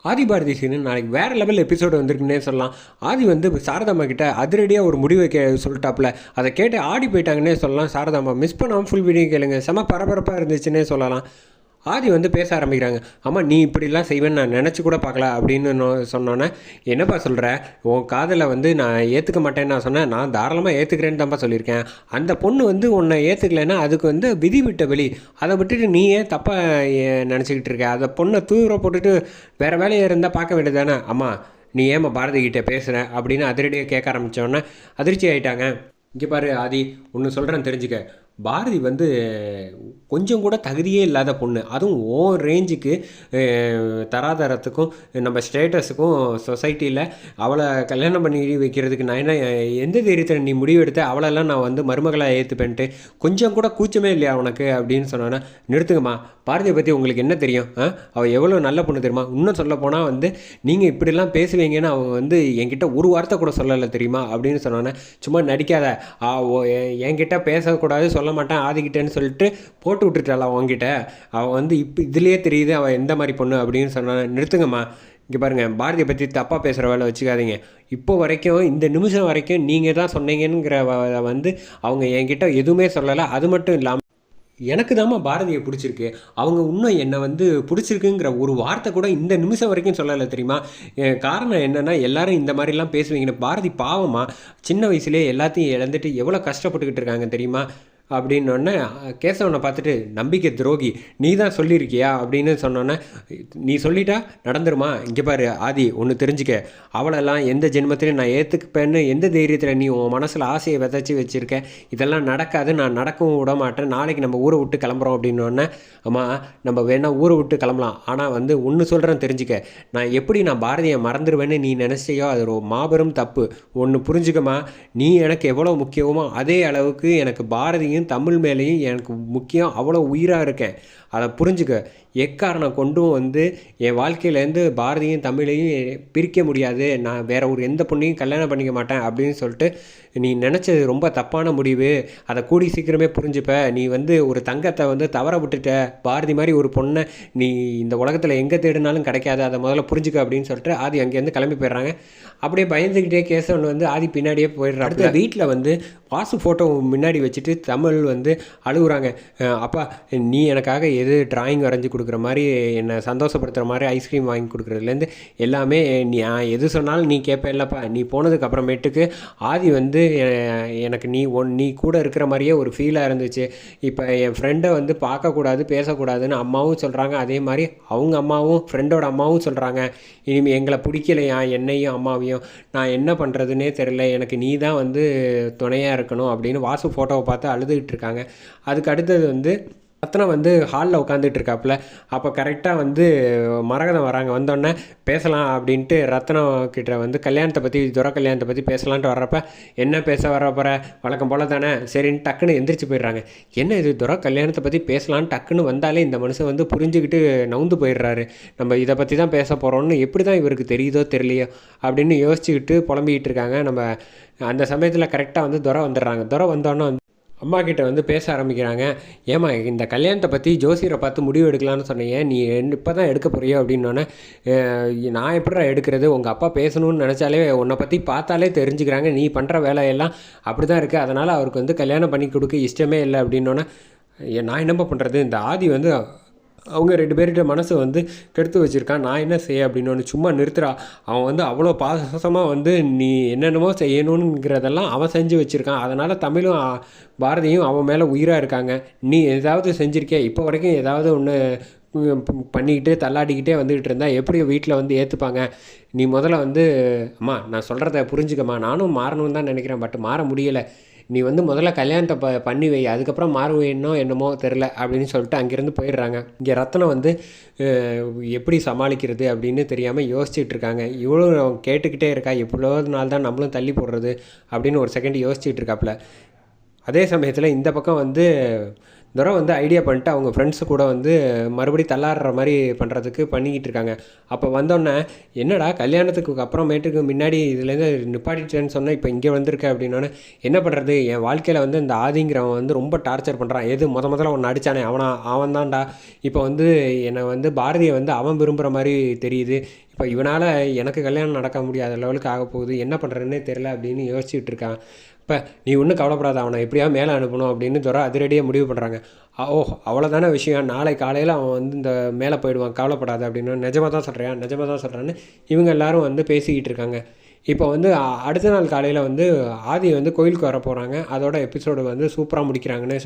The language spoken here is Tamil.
ஆதி பாரதி சீனு நாளைக்கு வேறு லெவல் எபிசோடு வந்திருக்குன்னே சொல்லலாம். ஆதி வந்து சாரதாம்மா கிட்ட அதிரடியாக ஒரு முடிவை சொல்லிட்டாப்புல. அதை கேட்டு ஆடி போயிட்டாங்கன்னே சொல்லலாம். சாரதாம்மா மிஸ் பண்ணாமல் ஃபுல் வீடியோ கேளுங்க, செம பரபரப்பாக இருந்துச்சுன்னே சொல்லலாம். ஆதி வந்து பேச ஆரம்பிக்கிறாங்க. ஆமாம், நீ இப்படிலாம் செய்வேன்னு நான் நினச்சி கூட பார்க்கல அப்படின்னு சொன்னோன்னே, என்னப்பா சொல்கிற, உன் காதலை வந்து நான் ஏற்றுக்க மாட்டேன்னு நான் சொன்னேன், நான் தாராளமாக ஏற்றுக்கிறேன்னு தான்ப்பா சொல்லியிருக்கேன். அந்த பொண்ணு வந்து உன்னை ஏற்றுக்கலைன்னா அதுக்கு வந்து விதி விட்ட வெளி, அதை விட்டுட்டு நீ ஏன் தப்பாக நினச்சிக்கிட்டு இருக்க, அதை பொண்ணை தூர போட்டுட்டு வேறு வேலையை இருந்தால் பார்க்க வேண்டியது தானே. அம்மா, நீ ஏம்மா பாரதி கிட்டே பேசுகிற அப்படின்னு அதிரடியாக கேட்க ஆரம்பித்தோன்னே அதிர்ச்சி ஆகிட்டாங்க. இங்கே பாரு ஆதி, ஒன்று சொல்கிறேன்னு தெரிஞ்சுக்க, பாரதி வந்து கொஞ்சம் கூட தகுதியே இல்லாத பொண்ணு. அதுவும் ஓ ரேஞ்சுக்கு தராதரத்துக்கும் நம்ம ஸ்டேட்டஸுக்கும் சொசைட்டியில் அவளை கல்யாணம் பண்ணி வைக்கிறதுக்கு நான் என்ன எந்த தைரியத்தில் நீ முடிவெடுத்த அவளெல்லாம் நான் வந்து மருமகளாக ஏற்றுப்பேன்ட்டு கொஞ்சம் கூட கூச்சமே இல்லையா உனக்கு அப்படின்னு சொன்னோன்னா, நிறுத்துங்கம்மா, பாரதியை பற்றி உங்களுக்கு என்ன தெரியும்? அவள் எவ்வளோ நல்ல பொண்ணு தெரியுமா? இன்னும் சொல்ல போனால் வந்து நீங்கள் இப்படிலாம் பேசுவீங்கன்னு அவங்க வந்து என்கிட்ட ஒரு வார்த்தை கூட சொல்லலை தெரியுமா அப்படின்னு சொன்னோன்னே, சும்மா நடிக்காத, என்கிட்ட பேசக்கூடாது சொல்ல மாட்டேன் ஆதிக்கிட்டேன்னு சொல்லிட்டு போட்டு விட்டுட்டாள் அவங்ககிட்ட. அவள் வந்து இப்போ இதுலேயே தெரியுது அவள் எந்த மாதிரி பொண்ணு அப்படின்னு சொன்னால், நிறுத்துங்கம்மா, இங்கே பாருங்கள், பாரதியை பற்றி தப்பாக பேசுகிற வேலை வச்சுக்காதீங்க. இப்போ வரைக்கும் இந்த நிமிஷம் வரைக்கும் நீங்கள் தான் சொன்னீங்கிற வந்து அவங்க என்கிட்ட எதுவுமே சொல்லலை. அது மட்டும் இல்லாமல் எனக்கு தாம்மா பாரதியை பிடிச்சிருக்கு, அவங்க இன்னும் என்னை வந்து பிடிச்சிருக்குங்கிற ஒரு வார்த்தை கூட இந்த நிமிஷம் வரைக்கும் சொல்லலை தெரியுமா. காரணம் என்னென்னா, எல்லோரும் இந்த மாதிரிலாம் பேசுவீங்கன்னு. பாரதி பாவமாக சின்ன வயசுலேயே எல்லாத்தையும் இழந்துட்டு எவ்வளோ கஷ்டப்பட்டுக்கிட்டு இருக்காங்க தெரியுமா அப்படின்னோடனே, கேசவனை பார்த்துட்டு, நம்பிக்கை துரோகி, நீ தான் சொல்லியிருக்கியா அப்படின்னு சொன்னோன்னே, நீ சொல்லிட்டா நடந்துருமா? இங்கே பாரு ஆதி, ஒன்று தெரிஞ்சுக்க, அவளெல்லாம் எந்த ஜென்மத்திலையும் நான் ஏற்றுக்குப்பேன்னு எந்த தைரியத்தில் நீ உன் மனசில் ஆசையை விதைச்சி வச்சுருக்க? இதெல்லாம் நடக்காது, நான் நடக்கவும் விட மாட்டேன். நாளைக்கு நம்ம ஊரை விட்டு கிளம்புறோம் அப்படின்னோடனே, அம்மா, நம்ம வேணால் ஊரை விட்டு கிளம்பலாம், ஆனால் வந்து ஒன்று சொல்கிறேன் தெரிஞ்சுக்க, நான் பாரதியை மறந்துடுவேன்னு நீ நினச்சியோ அது ஒரு மாபெரும் தப்பு. ஒன்று புரிஞ்சுக்கம்மா, நீ எனக்கு எவ்வளோ முக்கியமோ அதே அளவுக்கு எனக்கு பாரதியும் தமிழ் மேலேயும் எனக்கு முக்கியம். அவ்வளோ உயிராக இருக்கேன், அதை புரிஞ்சுக்க. எக்காரணம் கொண்டும் வந்து என் வாழ்க்கையிலேருந்து பாரதியும் தமிழையும் பிரிக்க முடியாது. நான் வேற ஒரு எந்த பொண்ணையும் கல்யாணம் பண்ணிக்க மாட்டேன் அப்படின்னு சொல்லிட்டு நீ நினச்சது ரொம்ப தப்பான முடிவு. அதை கூடி சீக்கிரமே புரிஞ்சுப்ப. நீ வந்து ஒரு தங்கத்தை வந்து தவற விட்டுட்ட. பாரதி மாதிரி ஒரு பொண்ணை நீ இந்த உலகத்தில் எங்கே தேடினாலும் கிடைக்காது, அதை முதல்ல புரிஞ்சுக்க அப்படின்னு சொல்லிட்டு ஆதி அங்கேருந்து கிளம்பி போயிடுறாங்க. அப்படியே பயந்துக்கிட்டே கேசவன் வந்து ஆதி பின்னாடியே போயிடுறாங்க. அடுத்த வீட்டில் வந்து வாசு ஃபோட்டோ முன்னாடி வச்சுட்டு தமிழ் வந்து அழுகுறாங்க. அப்பா, நீ எனக்காக எது டிராயிங் வரைஞ்சி கொடுக்குற மாதிரி, என்னை சந்தோஷப்படுத்துகிற மாதிரி ஐஸ்கிரீம் வாங்கி கொடுக்குறதுலேருந்து எல்லாமே நீ எது சொன்னாலும் நீ கேட்ப இல்லைப்பா. நீ போனதுக்கு அப்புறமேட்டுக்கு ஆதி வந்து எனக்கு நீ கூட இருக்கிற மாதிரியே ஒரு ஃபீலாக இருந்துச்சு. இப்போ என் ஃப்ரெண்டை வந்து பார்க்கக்கூடாது பேசக்கூடாதுன்னு அம்மாவும் சொல்கிறாங்க, அதே மாதிரி அவங்க அம்மாவும் ஃப்ரெண்டோட அம்மாவும் சொல்கிறாங்க. இனிமேல் எங்களை பிடிக்கலையா என்னையும் அம்மாவையும், நான் என்ன பண்ணுறதுனே தெரில, எனக்கு நீ தான் வந்து துணையாக இருக்கணும் அப்படின்னு வாசு ஃபோட்டோவை பார்த்து அழுதுகிட்டு இருக்காங்க. அதுக்கு அடுத்தது வந்து ரத்னம் வந்து ஹாலில் உட்காந்துட்டு இருக்காப்புல. அப்போ கரெக்டாக வந்து மரகதம் வராங்க. வந்தோடனே பேசலாம் அப்படின்ட்டு ரத்னம் கிட்ட வந்து கல்யாணத்தை பற்றி, கல்யாணத்தை பற்றி பேசலான்ட்டு வர்றப்ப, என்ன பேச வர்றப்பற வழக்கம் போல் தானே சரின்னு டக்குன்னு எந்திரிச்சு போயிடுறாங்க. என்ன இது கல்யாணத்தை பற்றி பேசலான்னு டக்குன்னு வந்தாலே இந்த மனுஷன் வந்து புரிஞ்சுக்கிட்டு நவுந்து போயிடுறாரு. நம்ம இதை பற்றி தான் பேச போகிறோன்னு எப்படி தான் இவருக்கு தெரியுதோ தெரியலையோ அப்படின்னு யோசிச்சுக்கிட்டு புலம்பிக்கிட்டு இருக்காங்க. நம்ம அந்த சமயத்தில் கரெக்டாக வந்து வந்துடுறாங்க. வந்தோன்னே அம்மா கிட்ட வந்து பேச ஆரம்பிக்கிறாங்க. ஏம்மா, இந்த கல்யாணத்தை பற்றி ஜோசியரை பார்த்து முடிவு எடுக்கலான்னு சொன்னீங்க, நீ இப்போ தான் எடுக்க போறியோ அப்படின்னோடனே, நான் எப்படிடா எடுக்கிறது, உங்கள் அப்பா பேசணும்னு நினச்சாலே உன்னை பற்றி பார்த்தாலே தெரிஞ்சுக்கிறாங்க, நீ பண்ணுற வேலையெல்லாம் அப்படி தான் இருக்குது, அதனால் அவருக்கு வந்து கல்யாணம் பண்ணி கொடுக்க இஷ்டமே இல்லை அப்படின்னோடனே, நான் என்னப்பா பண்ணுறது, இந்த ஆதி வந்து அவங்க 2 பேர்கிட்ட மனசை வந்து கெடுத்து வச்சுருக்கான், நான் என்ன செய்ய அப்படின்னு சும்மா நிறுத்துறா. அவன் வந்து அவ்வளோ பாசமாக வந்து நீ என்னென்னமோ செய்யணுங்கிறதெல்லாம் அவன் செஞ்சு வச்சுருக்கான். அதனால் தமிழும் பாரதியும் அவன் மேலே உயிராக இருக்காங்க. நீ ஏதாவது செஞ்சுருக்கியா இப்போ வரைக்கும்? ஏதாவது ஒன்று பண்ணிக்கிட்டு தள்ளாடிக்கிட்டே வந்துக்கிட்டு இருந்தால் எப்படி வீட்டில் வந்து ஏற்றுப்பாங்க? நீ முதல்ல வந்து, அம்மா, நான் சொல்கிறத புரிஞ்சுக்கம்மா, நானும் மாறணும்னு தான் நினைக்கிறேன், பட் மாற முடியலை. நீ வந்து முதல்ல கல்யாணத்தை பண்ணி வை, அதுக்கப்புறம் மாறுவேன்னோ என்னமோ தெரில அப்படின்னு சொல்லிட்டு அங்கேருந்து போயிடுறாங்க. இங்கே ரத்னம் வந்து எப்படி சமாளிக்கிறது அப்படின்னு தெரியாமல் யோசிச்சுட்டு இருக்காங்க. இவ்வளோ கேட்டுக்கிட்டே இருக்கா, எவ்வளோ நாள் தான் நம்மளும் தள்ளி போடுறது அப்படின்னு ஒரு செகண்ட் யோசிச்சுட்டு இருக்காப்புல. அதே சமயத்தில் இந்த பக்கம் வந்து வந்து ஐடியா பண்ணிட்டு அவங்க ஃப்ரெண்ட்ஸு கூட வந்து மறுபடியும் தள்ளாடுற மாதிரி பண்ணுறதுக்கு பண்ணிக்கிட்டு இருக்காங்க. அப்போ வந்தோடனே, என்னடா கல்யாணத்துக்கு அப்புறமேட்டுக்கு முன்னாடி இதுலேருந்து நிப்பாட்டிட்டேன்னு சொன்னால் இப்போ இங்கே வந்திருக்க அப்படின்னோடனே, என்ன பண்ணுறது, என் வாழ்க்கையில் வந்து இந்த ஆதிங்கிறவன் வந்து ரொம்ப டார்ச்சர் பண்ணுறான். முதல்ல ஒன்று அடித்தானே அவன் தான்டா இப்போ வந்து என்னை வந்து பாரதியை வந்து அவன் விரும்புகிற மாதிரி தெரியுது. இப்போ இவனால் எனக்கு கல்யாணம் நடக்க முடியாத லெவலுக்கு ஆக போகுது, என்ன பண்ணுறதுன்னே தெரில அப்படின்னு யோசிச்சுட்டு இருக்கான். இப்போ நீ ஒன்றும் கவலைப்படாத, அவனை எப்படியாவது மேலே அனுப்பணும் அப்படின்னு துறை அதிரடியாக முடிவு பண்ணுறாங்க. ஓ, அவ்வளோதானே விஷயம், நாளை காலையில் அவன் வந்து இந்த மேலே போயிடுவான், கவலைப்படாத அப்படின்னு. நிஜமாக தான் சொல்கிறேன், நிஜமாக தான் சொல்கிறான்னு இவங்க எல்லாரும் வந்து பேசிக்கிட்டு இருக்காங்க. இப்போ வந்து அடுத்த நாள் காலையில் வந்து ஆதி வந்து கோயிலுக்கு வர போகிறாங்க. அதோட எபிசோடு வந்து சூப்பராக முடிக்கிறாங்கன்னே